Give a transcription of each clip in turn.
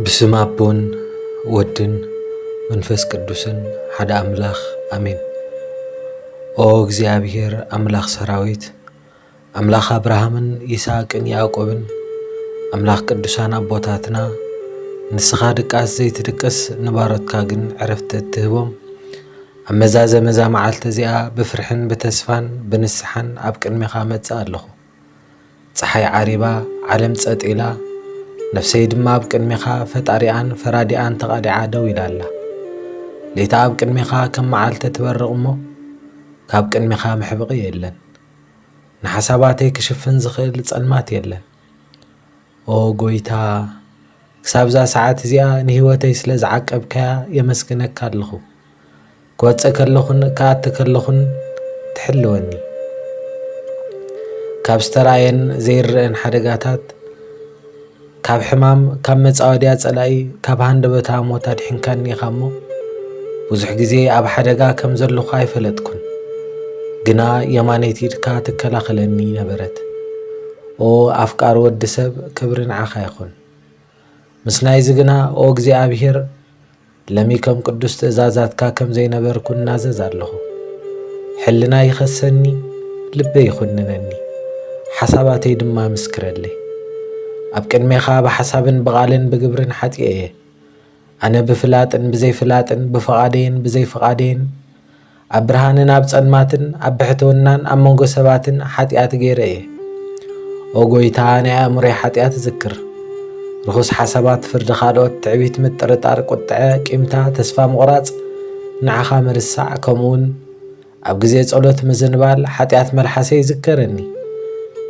بسم أبون ودن منفس قدوسن حدا أملاخ أمين. أو እግዚአብሔር أملاخ سراويت أملاخ أبراهامن يساقن يعقوبن أملاخ قدوسان أبوتاتنا نسخا دقاس زيت دقس نبارتكا ግን عرفت تهبهم أمزازة مزا معالت زيا بفرحن بتسفان بنسحن أب ቅድሜኻ መጽእ ኣለኹ ፀሓይ ዓሪባ ዓለም ጸጥ ኢላ ነፍሰይ ድማ ኣብ ቅድሜኻ ፈጣሪኣን ፈራዲኣን ተቓዲዓ ደው ኢላ ኣላ ሌታ ኣብ ቅድሜኻ ከም መዓልተ ትበርቕ እሞ ካብ ቅድሜኻ ምሕብቕ የለን ንሓሳባተይ ክሽፍን ዝኽእል ጸልማት የለን ኦ ጎይታ ክሳብዛ ሰዓት እዚኣ ንህይወተይ ስለ ዝዓቀብካያ የመስግነካ ኣለኹ ክወፅእ ከለኹን ክኣቱ ከለኹን ትሕልወኒ ካብ ዝተራየን ዘይርአን ሓደጋታት ካብ ሕማም ካብ መጻወድያ ጸላኢ ካብ ሃንደበታ ሞት ኣድሒንካኒ ኢኻ እሞ ብዙሕ ግዜ ኣብ ሓደጋ ከም ዘለኹ ኣይፈለጥኩን ግና የማነይቲ ኢድካ ትከላኸለኒ ነበረት ኦ ኣፍቃሪ ወዲ ሰብ ክብሪ ንዓኻ ይኹን ምስ ናይዚ ግና ኦ እግዚኣብሔር ለሚ ከም ቅዱስ ትእዛዛትካ ከም ዘይነበርኩ እናዘዝ ኣለኹ ሕልና ይኸሰኒ ልበይ ይኹንነኒ ሓሳባተይ ድማ ምስክረለይ ኣብ ቅድሜኻ ብሓሳብን ብቓልን ብግብርን ሓጢአ እየ ኣነ ብፍላጥን ብዘይፍላጥን ብፈቓደይን ብዘይፈቓደይን ኣብ ብርሃንን ኣብ ጸልማትን ኣብ ብሕትውናን ኣብ መንጎ ሰባትን ሓጢኣት ገይረ እየ ኦ ጎይታ ናይ ኣእምሮይ ሓጢኣት ዝክር ርኹስ ሓሳባት ፍርዲ ካልኦት ትዕቢት ምጥርጣር ቁጥዐ ቂምታ ተስፋ ምቑራጽ ንዓኻ ምርሳዕ ከምኡውን ኣብ ግዜ ጸሎት ምዝንባል ሓጢኣት መልሓሰይ ይዝከረኒ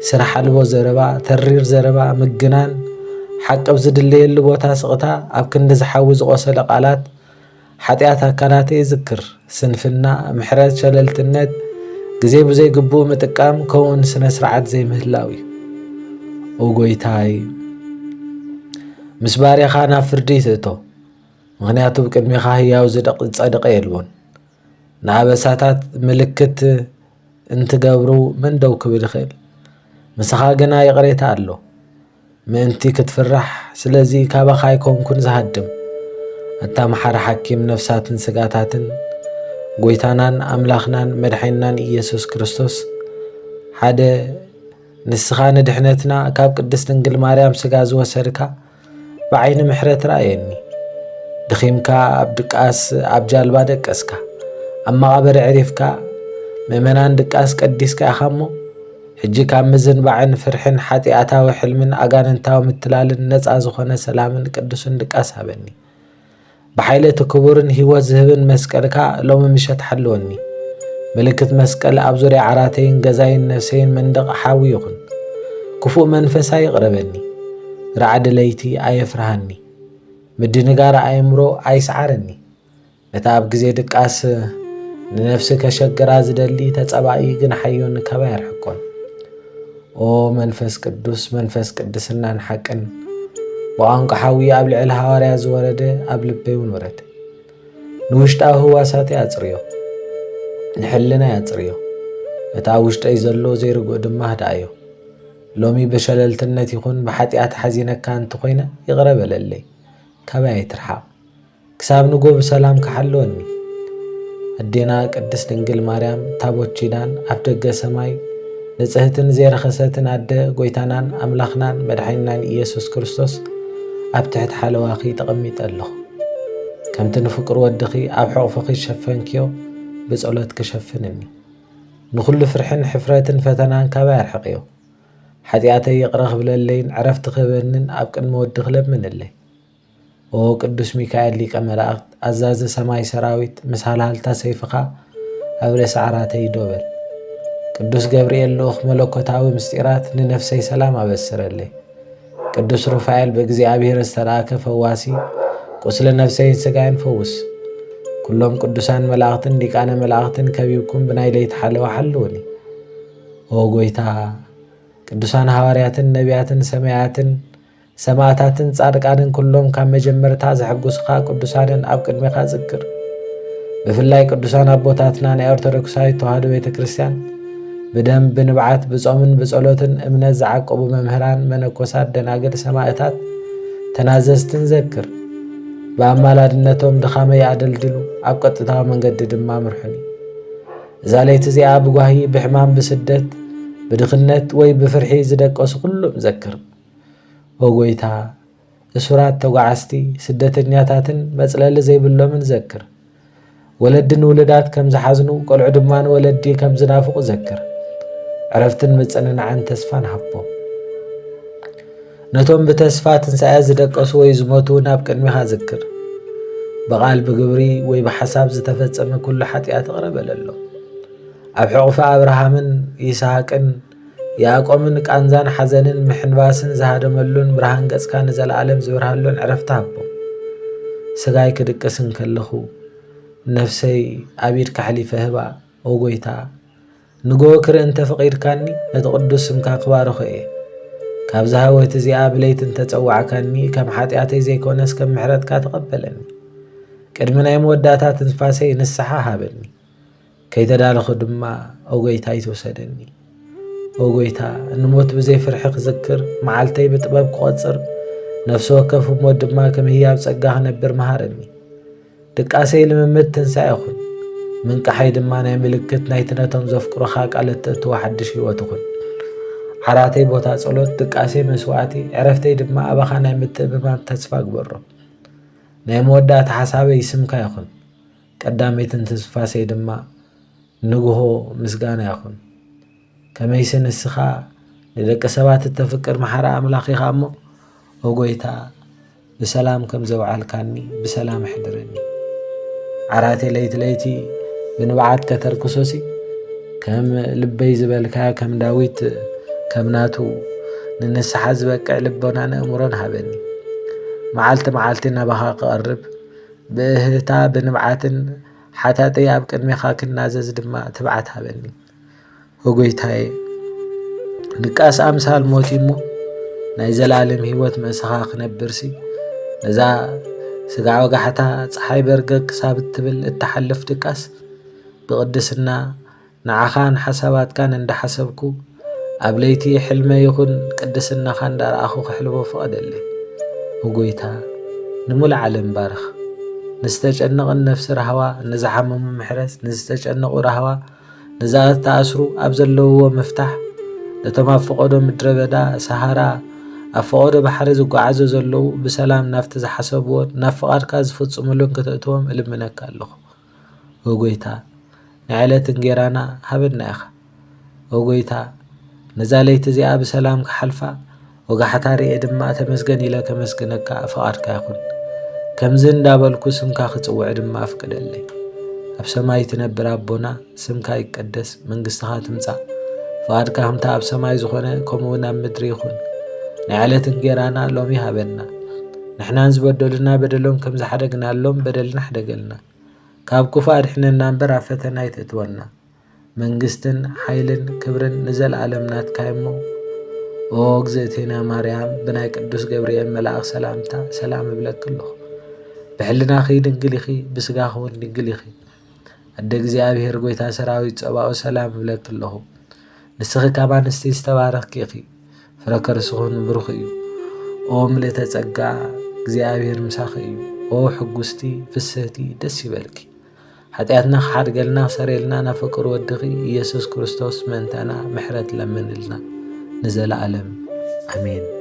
ስራሕ ኣልቦ ዘረባ ተሪር ዘረባ ምግናን ሓቅብ ዝድለየሉ ቦታ ስቕታ ኣብ ክንዲ ዝሓዊ ዝቆሰለ ቃላት ሓጢኣት ኣካላተይ ይዝክር ስንፍና ምሕረት ሸለልትነት ግዜ ብዘይግቡእ ምጥቃም ከምኡውን ስነ ስርዓት ዘይምህላው እዩ ኦ ጎይታይ ምስ ባርያኻ ናብ ፍርዲ ይትእቶ ምክንያቱ ብቅድሚኻ ህያው ዝጸድቐ የልቦን ንኣበሳታት ምልክት እንትገብሩ ምን ደው ክብል ይኽእል ምስኻ ግና ይቕሬታ ኣሎ ምእንቲ ክትፍራሕ ስለዚ ካባኻ ኣይኮንኩን ዝሃድም ኣታመሓሪ ሓኪም ነፍሳትን ስጋታትን ጎይታናን ኣምላኽናን መድሓኒናን ኢየሱስ ክርስቶስ ሓደ ንስኻ ንድሕነትና ካብ ቅድስት ድንግል ማርያም ስጋ ዝወሰድካ ብዓይኒ ምሕረት ረኣየኒ ድኺምካ ኣብ ድቃስ ኣብ ጃልባ ደቀስካ ኣብ መቓበሪ ዕሪፍካ ምእመናን ድቃስ ቀዲስካ ኢኻ እሞ ሕጂ ካብ ምዝንባዕን ፍርሕን ሓጢኣታዊ ሕልምን ኣጋንንታዊ ምትላልን ነፃ ዝኾነ ሰላምን ቅዱስን ድቃስ ሃበኒ ብሓይለቲ ክቡርን ህይወት ዝህብን መስቀልካ ሎሚ ምሸት ሓልወኒ ምልክት መስቀል ኣብ ዙርያ ዓራተይን ገዛይን ነፍሰይን መንደቕ ሓዊ ይኹን ክፉእ መንፈሳ ይቕረበኒ ረዓዲ ለይቲ ኣየፍርሃኒ ምድንጋር ኣእምሮ ኣይሰዓረኒ ነታ ኣብ ግዜ ድቃስ ንነፍሲ ከሸግራ ዝደሊ ተጸባኢ ግን ሓዮን ከባ የርሕቆን ኦ መንፈስ ቅዱስ መንፈስ ቅድስናን ሓቅን ብቋንቋ ሓዊ ኣብ ልዕሊ ሃዋርያ ዝወረደ ኣብ ልበይ እውን ወረደ ንውሽጣዊ ህዋሳተይ ኣጽርዮ ንሕልናይ ኣጽርዮ እታ ውሽጠይ ዘሎ ዘይርግኦ ድማ ህዳእዮ ሎሚ ብሸለልትነት ይኹን ብሓጢኣት ሓዚነካ እንተኾይነ ይቕረበለለይ ካባይ ኣይትርሓቕ ክሳብ ንጎ ብሰላም ክሓልወኒ ኣዴና ቅድስት ድንግል ማርያም ታቦት ኪዳን ኣብ ደገ ሰማይ ንጽህትን ዘይረኸሰትን ኣደ ጎይታናን ኣምላኽናን መድሓኒናን ኢየሱስ ክርስቶስ ኣብ ትሕቲ ሓለዋኺ ተቐሚጠ ኣለኹ ከምቲ ንፍቅሪ ወድኺ ኣብ ሕቑፍኺ ሸፈንክዮ ብጸሎት ክሸፍንኒ ንኹሉ ፍርሕን ሕፍረትን ፈተናን ካባይ ኣርሕቕዮ ሓጢኣተይ ይቕረ ክብለለይን ዕረፍቲ ክህበንን ኣብ ቅድሚ ወዲ ክለምንለይ ኦ ቅዱስ ሚካኤል ሊቀ መላእኽት ኣዛዚ ሰማይ ሰራዊት ምስ ሃልሃልታ ሰይፍኻ ኣብ ርእሲ ዓራተይ ዶበል ቅዱስ ገብርኤል ልኡኽ መለኮታዊ ምስጢራት ንነፍሰይ ሰላም ኣበስረለይ ቅዱስ ሩፋኤል ብእግዚአብሔር ዝተላእከ ፈዋሲ ቁስሊ ነፍሰይን ስጋይን ፈውስ ኩሎም ቅዱሳን መላእኽትን ሊቃነ መላእኽትን ከቢብኩም ብናይ ለይቲ ሓለዋ ሓልውኒ ኦ ጎይታ ቅዱሳን ሃዋርያትን ነቢያትን ሰማያትን ሰማዕታትን ጻድቃንን ኩሎም ካብ መጀመርታ ዘሐጉስኻ ቅዱሳንን ኣብ ቅድሜኻ ዝክር ብፍላይ ቅዱሳን ኣቦታትና ናይ ኦርቶዶክሳዊት ተዋህዶ ቤተ ክርስቲያን ብደም ብንብዓት ብጾምን ብጸሎትን እምነት ዝዓቀቡ መምህራን መነኮሳት ደናግል ሰማዕታት ተናዘዝትን ዘክር በአማላድነቶም ድኻመይ ኣደልድሉ ኣብ ቀጥታዊ መንገዲ ድማ ምርሑኒ እዛ ለይቲ እዚኣ ብጓሂ ብሕማም ብስደት ብድኽነት ወይ ብፍርሒ ዝደቀሱ ኩሎም ዘክር ወጎይታ እሱራት ተጓዓዝቲ ስደተኛታትን መጽለሊ ዘይብሎምን ዘክር ወለድን ውልዳት ከም ዝሓዝኑ ቆልዑ ድማ ንወለዲ ከም ዝናፍቑ ዘክር ዕረፍትን ምጽንናዕን ተስፋን ሃቦም ነቶም ብተስፋ ትንሣኤ ዝደቀሱ ወይ ዝሞቱ ናብ ቅድሚኻ ዝክር በቓል ብግብሪ ወይ ብሓሳብ ዝተፈጸመ ኩሉ ሓጢኣት እቕረበለሎ ኣብ ሕቑፊ ኣብርሃምን ይስሐቅን ያዕቆብን ቃንዛን ሓዘንን ምሕንባስን ዝሃደመሉን ብርሃን ገጽካ ንዘለዓለም ዝብርሃሉን ዕረፍቲ ሃቦም ስጋይ ክድቅስን ከለኹ ነፍሰይ ኣብ ኢድካ ሓሊፈ ህባ ወጎይታ ንጎ ክርኢ እንተፈቒድካኒ ነቲ ቅዱስ ስምካ ክባርኹ እየ ካብ ዝሃወት እዚኣ ብለይቲ እንተፀዋዕካኒ ከም ሓጢኣተይ ዘይኮነስ ከም ምሕረትካ ተቐበለኒ ቅድሚ ናይ መወዳእታ ትንፋሰይ ንስሓ ሃበኒ ከይተዳለኹ ድማ ወጎይታ ይትወሰደኒ ወጎይታ ንሞት ብዘይ ፍርሒ ክዝክር መዓልተይ ብጥበብ ክቖፅር ነፍሲ ወከፍ ሞት ድማ ከም ህያብ ፀጋ ክነብር መሃረኒ ድቃሰይ ልምምድ ትንሣኤ ይኹን ምንቅሓይ ድማ ናይ ምልክት ናይቲ ነቶም ዘፍቅሩኻ ቃለት ተእትዎ ሓድሽ ህይወት ይኹን ዓራተይ ቦታ ጸሎት ድቃሰይ መስዋዕቲ ዕረፍተይ ድማ ኣባኻ ናይ ምትእምማን ተስፋ ግበሮ ናይ መወዳእታ ሓሳበይ ስምካ ይኹን ቀዳመይትን ተስፋሰይ ድማ ንግሆ ምስጋና ይኹን ከመይስ ንስኻ ንደቂ ሰባት እተፍቅር መሓራ ኣምላኽ ኢኻ እሞ ወጎይታ ብሰላም ከም ዘውዓልካኒ ብሰላም ኣሕድረኒ ዓራተይ ለይቲ ለይቲ ብንብዓት ከተርክሶሲ ከም ልበይ ዝበልካዮ ከም ዳዊት ከም ናቱ ንንስሓ ዝበቅዕ ልቦናን ኣእምሮን ሃበኒ መዓልቲ መዓልቲ ናባኻ ክቐርብ ብእህታ ብንብዓትን ሓታጠይ ኣብ ቅድሚኻ ክናዘዝ ድማ ትብዓት ሃበኒ ወጎይታዬ ንቃስ ኣምሳል ሞት እሞ ናይ ዘላለም ህይወት መእስኻ ክነብርሲ ነዛ ስጋ ወጋሕታ ፀሓይ በርገግ ክሳብ እትብል እተሓልፍ ድቃስ ብቅድስና ንዓኻን ሓሳባትካን እንዳሓሰብኩ ኣብ ለይቲ ሕልመ ይኹን ቅድስናኻ እንዳረኣኹ ክሕልቦ ፍቐደለይ ወጎይታ ንሙሉእ ዓለም ባርኽ ንዝተጨነቕን ነፍሲ ረህዋ ንዝሓመሙ ምሕረስ ንዝተጨነቑ ረህዋ ንዝተኣስሩ ኣብ ዘለውዎ ምፍታሕ ነቶም ኣብ ፈቐዶ ምድረ በዳ ሰሃራ ኣብ ፈቐዶ ባሕሪ ዝጓዓዙ ዘለዉ ብሰላም ናብቲ ዝሓሰብዎን ናብ ፍቓድካ ዝፍጽሙሉን ክትእትዎም እልምነካ ኣለኹ ወጎይታ ናይ ዕለት እንጌራና ሃበና ኢኻ ወጎይታ ነዛ ለይቲ እዚኣ ብሰላም ክሓልፋ ወጋሕታ ርኤ ድማ ተመስገን ኢለ ከመስግነካ ፍቓድካ ይኹን ከምዚ እንዳበልኩ ስምካ ክጽውዕ ድማ ኣፍቅደለይ ኣብ ሰማይ ትነብር ኣቦና ስምካ ይቀደስ መንግስትኻ ትምጻእ ፍቓድካ ከምታ ኣብ ሰማይ ዝኾነ ከምኡውን ኣብ ምድሪ ይኹን ናይ ዕለት እንጌራና ሎሚ ሃበና ንሕናን ዝበደሉና በደሎም ከም ዝሓደግናሎም በደልና ሓደገልና ካብ ክፉእ ኣድሕነና እምበር ኣብ ፈተና ይተእትወና መንግስትን ሓይልን ክብርን ንዘለዓለም ናትካ እሞ ኦ እግዝእቴና ማርያም ብናይ ቅዱስ ገብርኤል መልኣኽ ሰላምታ ሰላም እብለክ ኣለኹ ብሕልናኺ ድንግል ኢኺ ብስጋኺ እውን ድንግል ኢኺ ኣደ እግዚኣብሔር ጎይታ ሰራዊት ፀባኦ ሰላም እብለክ ኣለኹ ንስኺ ካብ ኣንስቲ ዝተባረኽኪ ኢኺ ፍረ ከርስኹን ብሩኽ እዩ ኦ ምልእተ ጸጋ እግዚኣብሔር ምሳኺ እዩ ኦ ሕጉስቲ ፍስህቲ ደስ ይበልኪ ሓጢኣትና ክሓድገልና ክሰረየልና ናብ ፍቅሪ ወድኺ ኢየሱስ ክርስቶስ ምእንተና ምሕረት ለምንልና ንዘለዓለም ኣሜን